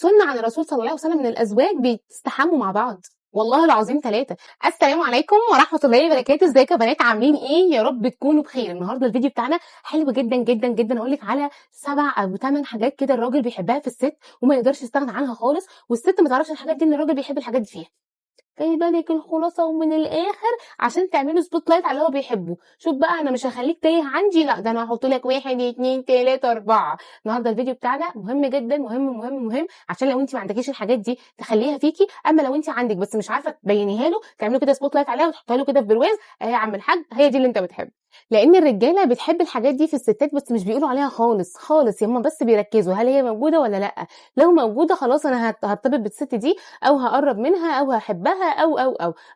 سنة عن الرسول صلى الله عليه وسلم ان الازواج بيستحموا مع بعض، والله العظيم 3. السلام عليكم ورحمة الله وبركاته. ازيكم يا بنات، عاملين ايه؟ يا رب تكونوا بخير. النهارده الفيديو بتاعنا حلو جدا جدا جدا. اقول لك على 7 أو 8 حاجات كده الراجل بيحبها في الست وما يقدرش يستغنى عنها خالص، والست ما تعرفش الحاجات دي ان الراجل بيحب الحاجات دي فيها. جايبه لك الخلاصه ومن الاخر عشان تعملوا سبوت لايت على اللي هو بيحبه. شوف بقى، انا مش هخليك تايه عندي، لا ده انا هحط لك 1 2 3 4. النهارده الفيديو بتاعنا مهم جدا، مهم عشان لو انت ما عندكيش الحاجات دي تخليها فيكي، اما لو انت عندك بس مش عارفه تبينيها له تعملوا كده سبوت لايت عليها وتحطها له كده في برواز. يا عم الحاج، هي دي اللي انت بتحبه. لان الرجاله بتحب الحاجات دي في الستات بس مش بيقولوا عليها خالص خالص، هم بس بيركزوا هل هي موجوده ولا لا. لو موجوده خلاص انا هرتبط بالست دي او هقرب منها او هحبها او.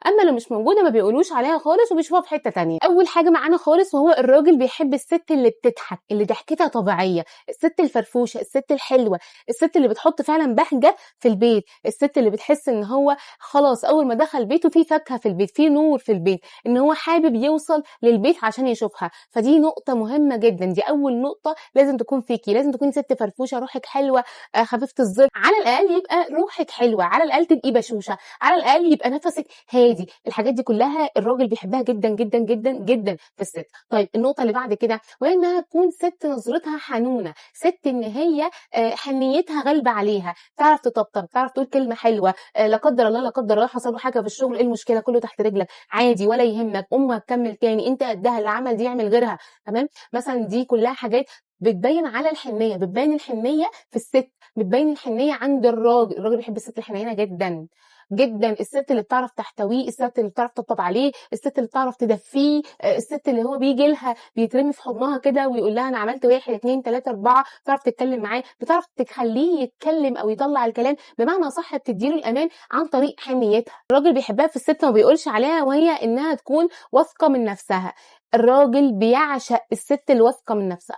اما لو مش موجوده ما بيقولوش عليها خالص وبيشوفوها في حته تانية. اول حاجه معانا خالص وهو الراجل بيحب الست اللي بتضحك، اللي ضحكتها طبيعيه، الست الفرفوشه، الست الحلوه، الست اللي بتحط فعلا بهجه في البيت، الست اللي بتحس ان هو خلاص اول ما دخل بيته في فاكهه في البيت، في نور في البيت، ان هو حابب يوصل للبيت عشان يشوفها. فدي نقطه مهمه جدا، دي اول نقطه لازم تكون فيكي. لازم تكوني ست فرفوشه، روحك حلوه، خفيفه الظل، على الاقل يبقى روحك حلوه، على الاقل تبقي بشوشه، على الاقل يبقى نفسك هادي. الحاجات دي كلها الراجل بيحبها جدا جدا جدا جدا في الست. طيب النقطه اللي بعد كده وهي انها تكون ست نظرتها حنونه، ست ان هي حنيتها غالبه عليها، تعرف تطبطب، تعرف تقول كلمه حلوه. لا قدر الله لا قدر الله حصل له حاجه في الشغل، ايه المشكله؟ كله تحت رجلك عادي ولا يهمك، امها تكمل تاني، انت قدها، اللي عمل دي يعمل غيرها. تمام؟ مثلا دي كلها حاجات بتبين على الحنيه، بتبين الحنيه في الست، بتبين الحنيه عند الراجل. الراجل بيحب الست الحنينه جدا جدا، الست اللي بتعرف تحتويه، الست اللي بتعرف تطبطب عليه، الست اللي بتعرف تدفيه، الست اللي هو بيجي لها بيترمي في حضنها كده ويقول لها انا عملت 1 2 3 4، بتعرف تتكلم معاه، بتعرف تخليه يتكلم او يطلع الكلام، بمعنى صح بتديله الامان عن طريق حنيتها. الراجل بيحبها في الست ما بيقولش عليها، وهي انها تكون واثقه من نفسها. الراجل بيعشق الست اللي واثقه من نفسها.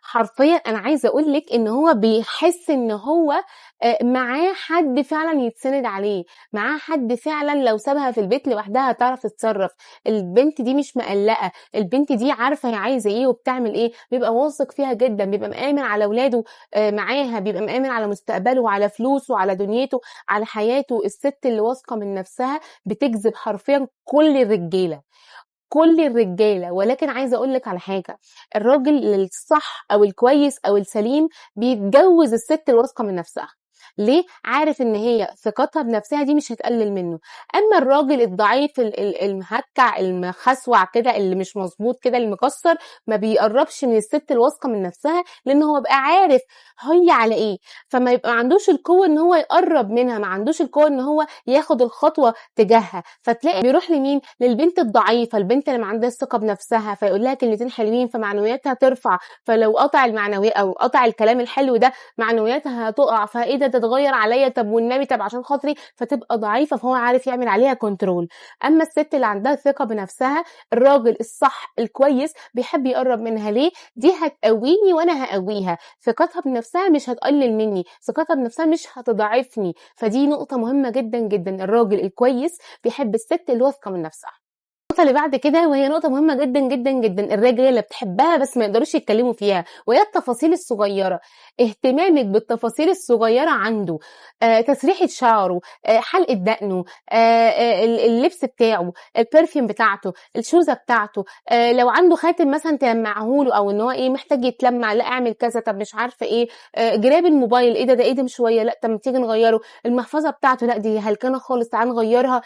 حرفيا انا عايزه اقول لك ان هو بيحس ان هو معاه حد فعلا يتسند عليه، معاه حد فعلا لو سابها في البيت لوحدها هتعرف تتصرف. البنت دي مش مقلقه، البنت دي عارفه هي عايزه ايه وبتعمل ايه، بيبقى واثق فيها جدا، بيبقى مآمن على اولاده معاها، بيبقى مآمن على مستقبله وعلى فلوسه وعلى دنيته على حياته. الست اللي واثقه من نفسها بتجذب حرفيا كل الرجاله، كل الرجاله. ولكن عايزه اقول لك على حاجه، الراجل الصح او الكويس او السليم بيتجوز الست الواثقه من نفسها. ليه؟ عارف ان هي ثقتها بنفسها دي مش هتقلل منه. اما الراجل الضعيف المهكع المخسوع كده اللي مش مظبوط كده المكسر، ما بيقربش من الست الواثقه من نفسها، لان هو بقى عارف هي على ايه، فما يبقى عندوش القوه ان هو يقرب منها، ما عندوش القوه ان هو ياخد الخطوه تجاهها. فتلاقي بيروح لمين؟ للبنت الضعيفه، البنت اللي ما عندهاش ثقه بنفسها، فيقول لها كلمتين حلوين فمعنوياتها ترفع، فلو قطع المعنويات او قطع الكلام الحلو ده معنوياتها هتقع، فايه ده تتغير عليا، طب والنبي طب عشان خاطري، فتبقى ضعيفه، فهو عارف يعمل عليها كنترول. اما الست اللي عندها ثقه بنفسها، الراجل الصح الكويس بيحب يقرب منها. ليه؟ دي هتقويني وانا هقويها، ثقتها بنفسها مش هتقلل مني، ثقتها بنفسها مش هتضعفني. فدي نقطه مهمه جدا جدا، الراجل الكويس بيحب الست اللي واثقه من نفسها. النقطة اللي بعد كده وهي نقطة مهمة جدا جدا جدا، الرجالة بتحبها بس ما يقدروش يتكلموا فيها، وهي التفاصيل الصغيرة. اهتمامك بالتفاصيل الصغيرة عنده، تسريحة شعره، حلقة دقنه، اللبس بتاعه، البرفيوم بتاعته، الشوزة بتاعته، لو عنده خاتم مثلا تلمعهوله، او ان هو ايه محتاج يتلمع، لا اعمل كذا، طب مش عارفة ايه، جراب الموبايل، ايه ده ايه شوية، لا طب تيجي نغيره، المحفظة بتاعته لا دي هلكانة خالص تعال نغيرها.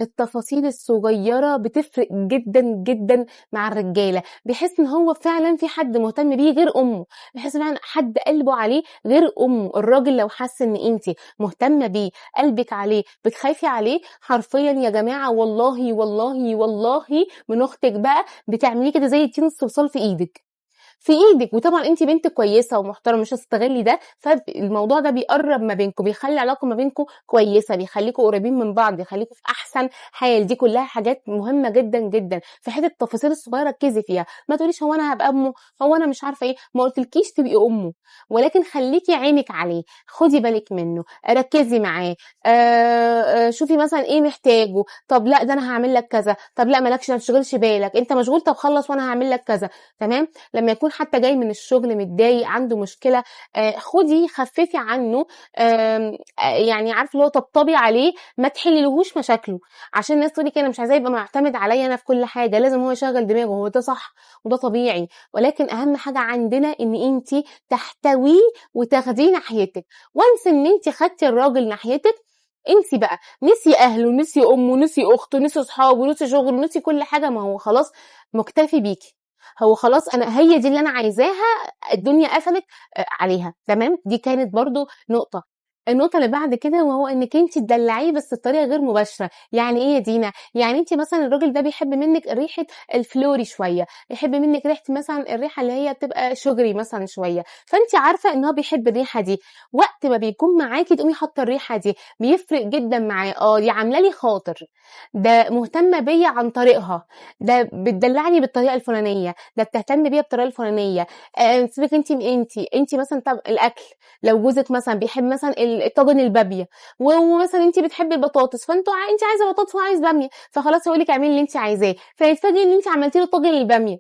التفاصيل الصغيرة بتفرق جدا جدا مع الرجالة، بيحس ان هو فعلا في حد مهتم بيه غير امه، بيحس فعلا حد قلبه عليه غير امه. الراجل لو حس ان انت مهتمة بيه، قلبك عليه، بتخافي عليه، حرفيا يا جماعة والله والله والله من اختك بقى بتعمليه كده زي التين الصلصال في ايدك، في ايدك. وطبعا انت بنت كويسه ومحترمه مش هتستغلي ده، فالموضوع ده بيقرب ما بينكم، بيخلي العلاقه ما بينكم كويسه، بيخليكم قريبين من بعض، يخليكم في احسن حال. دي كلها حاجات مهمه جدا جدا. في حته التفاصيل الصغيره ركزي فيها، ما تقوليش هو انا هبقى امه، هو انا مش عارفه ايه، ما قلتلكيش تبقي امه، ولكن خليكي عينك عليه، خدي بالك منه، ركزي معاه، شوفي مثلا ايه محتاجه، طب لا ده انا هعمل لك كذا، طب لا مالكش ما تشغلش بالك، انت مشغول، طب خلص وانا هعمل لك كذا. تمام؟ لما يكون يكون حتى جاي من الشغل متضايق عنده مشكله، خدي خففي عنه، يعني عارفه اللي هو طبطبي عليه، ما تحللهوش مشاكله. عشان الناس تقول لك انا مش عايزاه يبقى معتمد عليا انا في كل حاجه، لازم هو يشغل دماغه، هو ده صح وده طبيعي، ولكن اهم حاجه عندنا ان انت تحتويه وتاخديه ناحيتك. وانس ان انت خدتي الراجل ناحيتك، انسي بقى، نسي اهله ونسي امه ونسي اخته ونسي اصحابه ونسي شغله ونسي كل حاجه، ما هو خلاص مكتفي بيكي، هو خلاص انا هي دي اللي انا عايزاها، الدنيا قفلت عليها. تمام، دي كانت برضو نقطه. النقطه اللي بعد كده وهو انك انت تدلعيه بس بطريقه غير مباشره. يعني ايه يا دينا؟ يعني انت مثلا الراجل ده بيحب منك ريحه الفلوري شويه، يحب منك ريحه مثلا الريحه اللي هي بتبقى شجري مثلا شويه، فانت عارفه ان هو بيحب الريحه دي، وقت ما بيكون معاكي تقومي حاطه الريحه دي، بيفرق جدا معاه. دي عامله لي خاطر، ده مهتمه بيا عن طريقها، ده بتدلعني بالطريقه الفلانيه، ده بتهتم بيا بالطريقه الفلانيه. سيبك انت مثلا، طب الاكل، لو جوزك مثلا بيحب مثلا الطاجن الباميه، ومثلا انت بتحبي البطاطس، انت عايزه بطاطس وعايز باميه، فخلاص هيقول لك اعملي اللي انت عايزاه، فيتفاجئ ان انت عملتي له طاجن الباميه.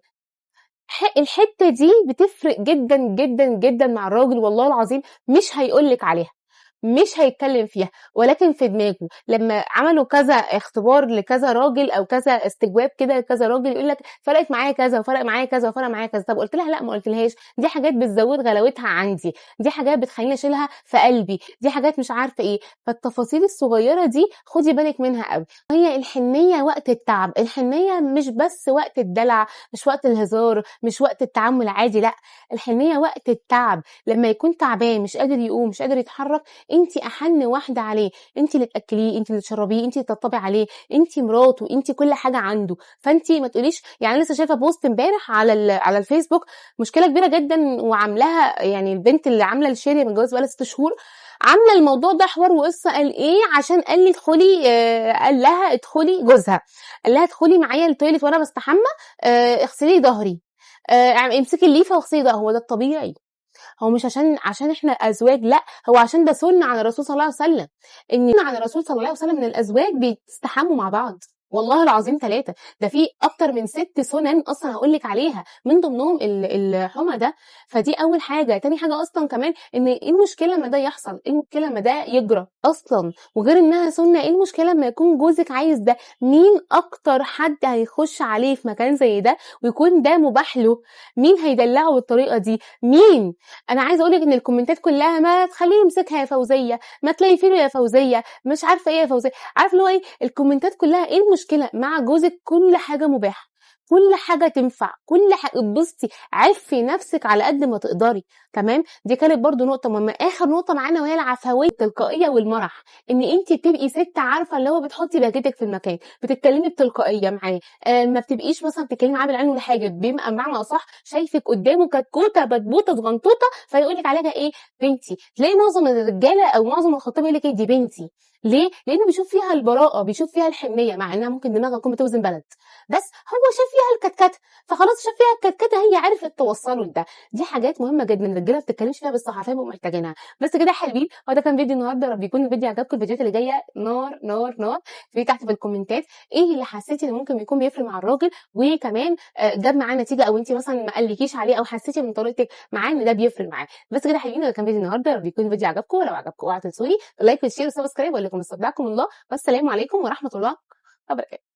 الحته دي بتفرق جدا جدا جدا مع الراجل، والله العظيم مش هيقولك عليها، مش هيتكلم فيها، ولكن في دماغه لما عملوا كذا اختبار لكذا راجل او كذا استجواب كده لكذا راجل، يقول لك فرقت معايا كذا وفرق معايا كذا وفرق معايا كذا. طب قلت لها لا، ما قلتلهاش، دي حاجات بتزود غلاوتها عندي، دي حاجات بتخليني اشيلها في قلبي، دي حاجات مش عارفه ايه. فالتفاصيل الصغيره دي خدي بالك منها قوي. هي الحنيه وقت التعب، الحنيه مش بس وقت الدلع، مش وقت الهزار، مش وقت التعامل عادي، لا، الحنيه وقت التعب، لما يكون تعبان مش قادر يقوم مش قادر يتحرك، انت احن واحده عليه، انت اللي تاكليه، انت اللي تشربيه، انت اللي تطبطبي عليه، انت مراته، انت كل حاجه عنده. فانت ما تقوليش، يعني لسه شايفه بوست امبارح على الفيسبوك، مشكله كبيره جدا وعاملاها، يعني البنت اللي عامله الشيري من جواز بقالها 6 شهور، عامله الموضوع ده حوار وقصه. قال ايه؟ عشان قال لي ادخلي، قال لها ادخلي، جوزها قال لها ادخلي معايا التويليت وانا بستحمى، اغسلي ظهري، امسكي الليفه واغسلي ظهري. هو ده الطبيعي؟ هو مش عشان احنا ازواج، لا، هو عشان ده سنه عن الرسول صلى الله عليه وسلم، ان عن الرسول صلى الله عليه وسلم ان الازواج بيستحموا مع بعض. والله العظيم 3، ده في اكتر من 6 سنن اصلا هقول لك عليها، من ضمنهم الحمى ده. فدي اول حاجه. تاني حاجه اصلا كمان، ان ايه المشكله لما ده يحصل؟ ايه المشكله لما ده يجرى اصلا؟ وغير انها سنه، ايه المشكله لما يكون جوزك عايز ده؟ مين اكتر حد هيخش عليه في مكان زي ده ويكون ده مباح له؟ مين هيدلعه بالطريقه دي؟ مين؟ انا عايزه اقول لك ان الكومنتات كلها ما تخليه يمسكها يا فوزيه، ما تلاقي فيه يا فوزيه، مش عارفه ايه يا فوزيه، عارف اللي هو ايه الكومنتات كلها؟ ايه المشكله مع جوزك؟ كل حاجه مباحه، كل حاجه تنفع، كل حاجه اتبسطي، عفي نفسك على قد ما تقدري. تمام، دي كانت برضو نقطه مهمه. اخر نقطه معانا وهي العفويه التلقائيه والمرح، ان انت تبقي ست عارفه اللي هو بتحطي باجتك في المكان، بتتكلمي بتلقائيه معاه، ما بتبقيش مثلا بتتكلمي معاه بالعين والحاجب، بيبقى بمعنى اصح شايفك قدامه كتكوته بتبوته صغنطوطه، فيقول لك عليها ايه؟ بنتي. تلاقي معظم الرجاله او معظم الخطاب يقول لك ايه؟ دي بنتي. ليه؟ لانه بيشوف فيها البراءه، بيشوف فيها الحنيه، مع انها ممكن دماغها تكون بتوزن بلد، بس هو شاف فيها الكتكته، فخلاص شاف فيها الكتكته، هي عرفت توصله لده. دي حاجات مهمه جدا الرجاله ما بتتكلمش فيها، بس الصحفيه بيبقوا محتاجينها. بس كده حلوين، هو ده كان فيديو النهارده، رب يكون الفيديو عجبكم. الفيديوهات اللي جايه نار نار نار. في تحت في الكومنتات ايه اللي حسيتي ان ممكن يكون بيفرق مع الراجل، وكمان جاب معاه نتيجه، او انت مثلا ما قالكيش عليه، او حسيتي من طريقتك معاه ان ده بيفرق معاه. بس كده حلوين، ده كان فيديو النهارده، رب يكون الفيديو عجبكم. ولو عجبكم اوعوا تنسوني لايك وشير وسبسكرايب، واقول لكم استودعكم الله، والسلام عليكم ورحمه الله وبركاته.